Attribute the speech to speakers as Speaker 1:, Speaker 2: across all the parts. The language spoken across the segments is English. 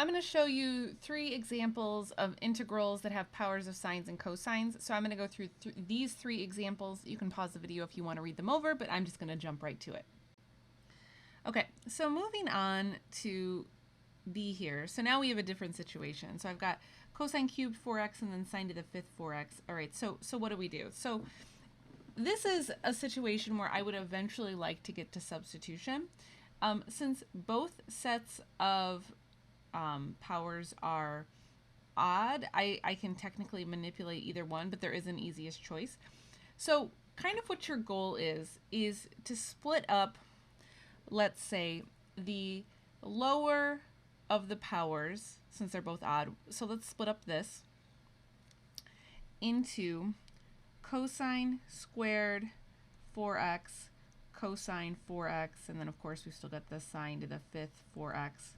Speaker 1: I'm going to show you three examples of integrals that have powers of sines and cosines. So I'm going to go through these three examples. You can pause the video if you want to read them over, but I'm just going to jump right to it. Okay, so moving on to B here. So now we have a different situation. So I've got cosine cubed 4x and then sine to the fifth 4x. All right, so what do we do? So this is a situation where I would eventually like to get to substitution. Since both sets of powers are odd, I can technically manipulate either one, but there is an easiest choice. So kind of what your goal is to split up, let's say, the lower of the powers, since they're both odd. So let's split up this into cosine squared 4x, cosine 4x, and then of course we still got the sine to the fifth 4x.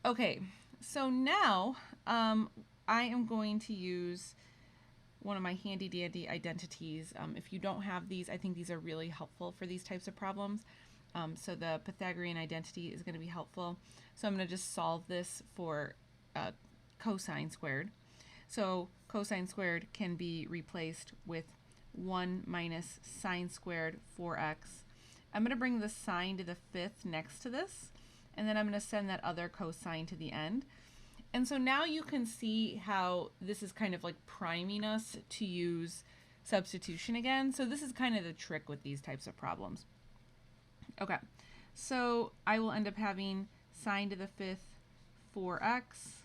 Speaker 1: Okay, so now I am going to use one of my handy dandy identities. If you don't have these, I think these are really helpful for these types of problems. So the Pythagorean identity is going to be helpful. So I'm going to just solve this for cosine squared. So cosine squared can be replaced with 1 minus sine squared 4x. I'm going to bring the sine to the fifth next to this, and then I'm going to send that other cosine to the end. And so now you can see how this is kind of like priming us to use substitution again. So this is kind of the trick with these types of problems. Okay, so I will end up having sine to the fifth 4x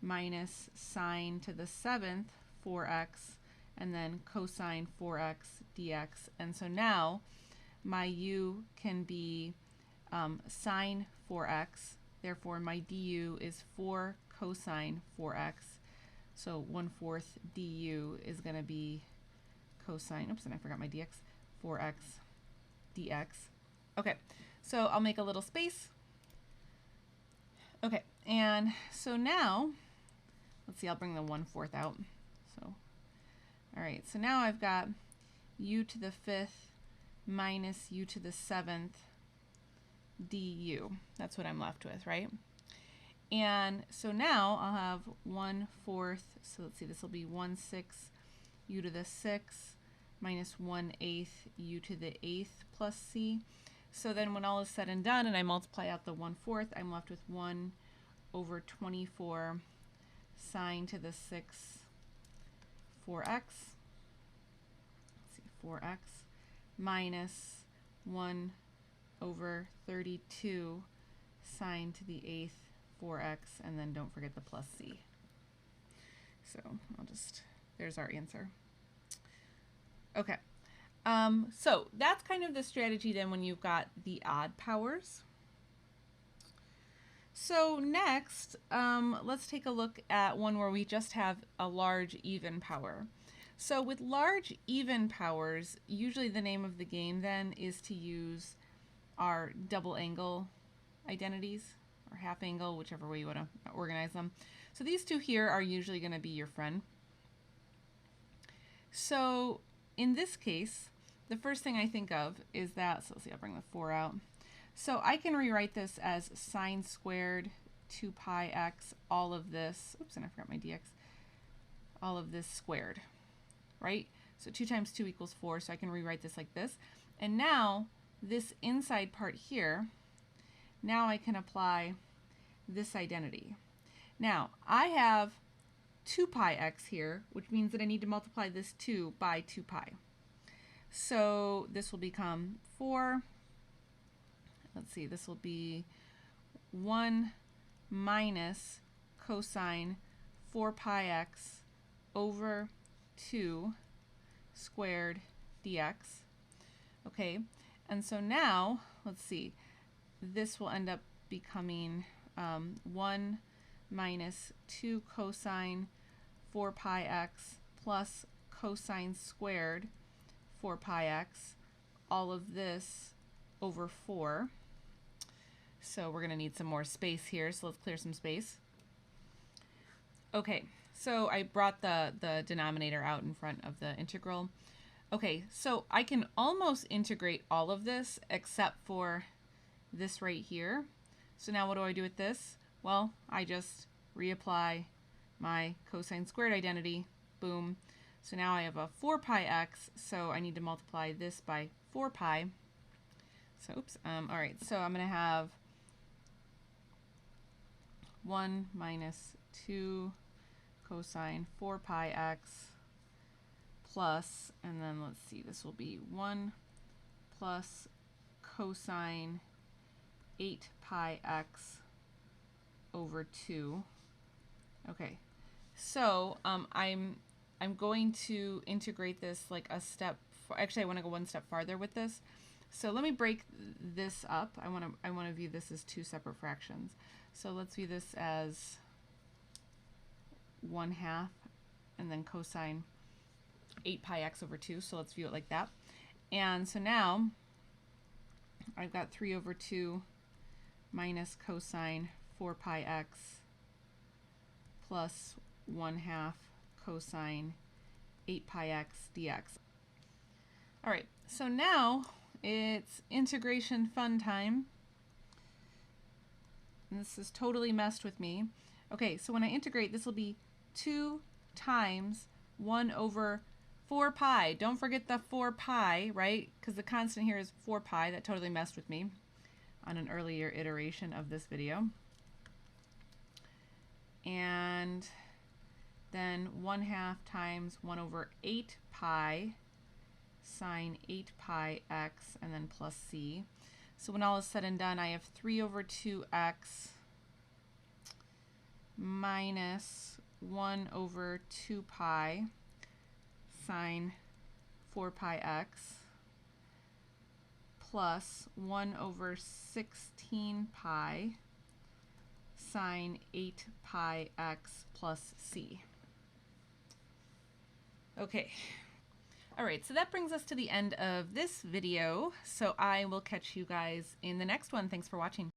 Speaker 1: minus sine to the seventh 4x, and then cosine 4x dx. And so now my u can be sine 4x, therefore my du is 4 cosine 4x. So 1/4 du is going to be cosine, oops, and I forgot my dx, 4x dx. Okay, so I'll make a little space. Okay, and so now, let's see, I'll bring the 1/4 out. So, all right, so now I've got u to the fifth minus u to the seventh du. That's what I'm left with, right? And so now I'll have 1/4, so let's see, this will be 1/6 u to the sixth minus 1/8 u to the eighth plus c. So then when all is said and done and I multiply out the 1/4, I'm left with 1 over 24 sine to the sixth 4x. Let's see, 4x minus 1 over 32 sine to the eighth 4x, and then don't forget the plus c. So there's our answer. Okay. So that's kind of the strategy then when you've got the odd powers. So next, let's take a look at one where we just have a large even power. So with large even powers, usually the name of the game then is to use our double angle identities, or half angle, whichever way you want to organize them. So these two here are usually going to be your friend. So in this case, the first thing I think of is that, so let's see, I'll bring the 4 out. So I can rewrite this as sine squared 2 pi x, all of this, oops, and I forgot my dx, all of this squared, right? So 2 times 2 equals 4, so I can rewrite this like this. And now this inside part here, now I can apply this identity. Now I have 2 pi x here, which means that I need to multiply this 2 by 2 pi. So this will become 4. Let's see, this will be 1 minus cosine 4 pi x over 2 squared dx. Okay, and so now, let's see, this will end up becoming 1 minus 2 cosine 4 pi x plus cosine squared 4 pi x, all of this over 4. So we're going to need some more space here, so let's clear some space. Okay, so I brought the denominator out in front of the integral. Okay, so I can almost integrate all of this except for this right here. So now what do I do with this? Well, I just reapply my cosine squared identity. Boom. So now I have a 4 pi x, so I need to multiply this by 4 pi. So, oops. All right, so I'm going to have 1 minus 2 cosine 4 pi x plus, and then let's see, this will be 1 plus cosine 8 pi x over 2. Okay, so I'm going to integrate this like a step. Actually, I want to go one step farther with this. So let me break this up. I want to view this as two separate fractions. So let's view this as 1/2 and then cosine 8 pi x over 2. So let's view it like that. And so now I've got 3 over 2 minus cosine 4 pi x plus 1/2 cosine 8 pi x dx. All right, so now it's integration fun time. And this is totally messed with me. Okay, so when I integrate, this will be 2 times 1 over 4 pi. Don't forget the 4 pi, right? Because the constant here is 4 pi. That totally messed with me on an earlier iteration of this video. And then 1/2 times 1 over 8 pi sine 8 pi x and then plus c. So when all is said and done, I have 3 over 2x minus 1 over 2 pi sine 4 pi x plus 1 over 16 pi sine 8 pi x plus c. Okay. All right, so that brings us to the end of this video. So I will catch you guys in the next one. Thanks for watching.